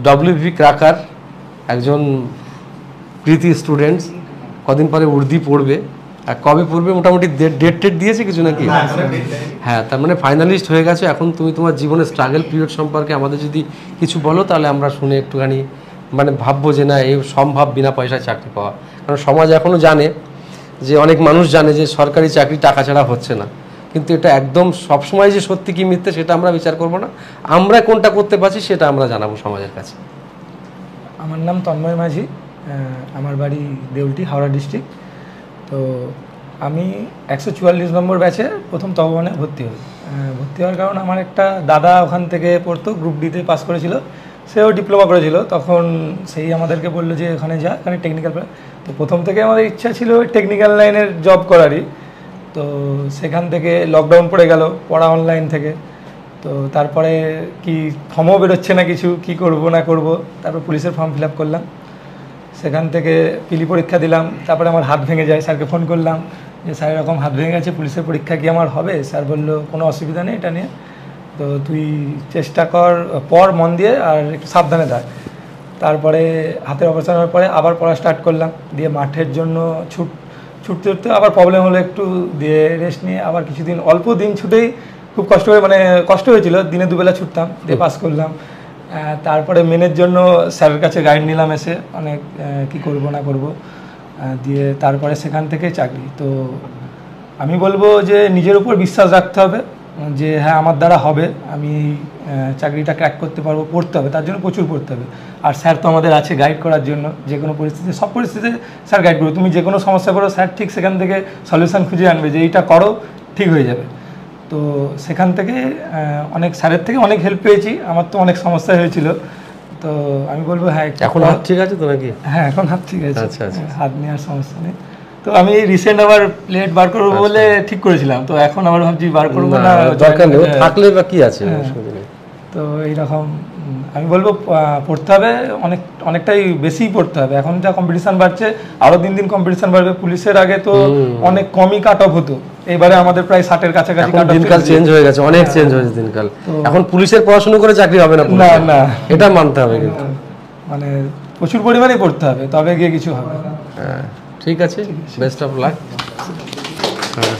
WP ক্রাকার একজন কৃতি students, কদিন পরে উর্দি পড়বে। আর কবে পড়বে মোটামুটি ডেট দিয়েছে কিছু নাকি? হ্যাঁ, তার মানে ফাইনালিস্ট হয়ে গেছে। এখন তুমি তোমার জীবনের স্ট্রাগল পিরিয়ড সম্পর্কে আমাদের যদি কিছু বলো তাহলে আমরা শুনে একটুখানি মানে ভাববো যে না এই সম্ভব বিনা পয়সায় চাকরি পাওয়া। কারণ সমাজ এখনও জানে যে অনেক মানুষ জানে যে সরকারি চাকরি টাকা ছাড়া হচ্ছে না, কিন্তু এটা একদম সবসময় যে সত্যি কি মিথ্যে সেটা আমরা বিচার করবো না, আমরা কোনটা করতে পারছি সেটা আমরা জানাবো সমাজের কাছে। আমার নাম তন্ময় মাঝি, আমার বাড়ি দেউলটি, হাওড়া ডিস্ট্রিক্ট। তো আমি 144 নম্বর ব্যাচে প্রথম তপবনে ভর্তি হই। ভর্তি হওয়ার কারণ আমার একটা দাদা ওখান থেকে পড়তো, গ্রুপ ডিতে পাস করেছিল, সেও ডিপ্লোমা করেছিল। তখন সেই আমাদেরকে বললো যে ওখানে যা, এখানে টেকনিক্যাল। তো প্রথম থেকে আমাদের ইচ্ছা ছিল টেকনিক্যাল লাইনের জব করারই। তো সেখান থেকে লকডাউন পড়ে গেল, পড়া অনলাইন থেকে। তো তারপরে কি ফর্মও বেরোচ্ছে না কিছু, কি করব না করব। তারপর পুলিশের ফর্ম ফিল আপ করলাম, সেখান থেকে পিলি পরীক্ষা দিলাম। তারপরে আমার হাত ভেঙে যায়, স্যারকে ফোন করলাম যে স্যার এরকম হাত ভেঙে গেছে, পুলিশের পরীক্ষা কি আমার হবে? স্যার বললো কোনো অসুবিধা নেই এটা নিয়ে, তো তুই চেষ্টা কর, পড় মন দিয়ে, আর একটু সাবধানে থাক। তারপরে হাতের অপারেশন হওয়ার পরে আবার পড়া স্টার্ট করলাম। দিয়ে মাঠের জন্য ছুটতে ছুটতে আবার প্রবলেম হলো একটু, দিয়ে রেস্ট নিয়ে আবার কিছুদিন অল্প দিন ছুটেই খুব কষ্ট হয়ে, মানে কষ্ট হয়েছিল, দিনে দুবেলা ছুটতাম, দিয়ে পাস করলাম। তারপরে মেনের জন্য স্যারের কাছে গাইড নিলাম এসে, অনেক কি করব না করব, দিয়ে তারপরে সেখান থেকে চাকরি। তো আমি বলবো যে নিজের উপর বিশ্বাস রাখতে হবে যে হ্যাঁ আমার দ্বারা হবে, আমি চাকরিটা ক্র্যাক করতে পারবো। পড়তে হবে, তার জন্য প্রচুর পড়তে হবে। আর স্যার তো আমাদের আছে গাইড করার জন্য, যে কোনো পরিস্থিতি, সব পরিস্থিতিতে স্যার গাইড করবে। তুমি যে কোনো সমস্যা করো, স্যার ঠিক সেখান থেকে সলিউশন খুঁজে আনবে যে এইটা করো, ঠিক হয়ে যাবে। তো সেখান থেকে অনেক স্যারের থেকে অনেক হেল্প পেয়েছি। আমার তো অনেক সমস্যা হয়েছিল, তো আমি বলবো হ্যাঁ। এখন হাত ঠিক আছে তো নাকি? হ্যাঁ, এখন হাত ঠিক আছে। আচ্ছা আচ্ছা, হাত নেওয়ার সমস্যা নেই। তো আমি রিসেন্ট আবার প্লেট বার করবো বলে ঠিক করেছিলাম, তো এখন আবার ভাবছি বার করবো না, দরকার নেই, থাকলে বা কি আছে। তো এইরকম আমি বলবো পড়তে হবে, অনেকটাই বেশি পড়তে হবে। এখন যা কম্পিটিশন বাড়ছে, আরো দিন দিন কম্পিটিশন বাড়বে। পুলিশের আগে তো অনেক কমই কাট অফ হতো, এবারে আমাদের প্রায় 60-এর কাছাকাছি কাট অফ। দিনকাল চেঞ্জ হয়ে গেছে, অনেক চেঞ্জ হয়েছে দিনকাল। এখন পুলিশের পড়াশোনা করে চাকরি হবে না, না না, এটা মানতে হবে। কিন্তু মানে প্রচুর পরিমাণে পড়তে হবে, তবে গিয়ে কিছু হবে। হ্যাঁ, ঠিক আছে, বেস্ট অফ লাক। হ্যাঁ।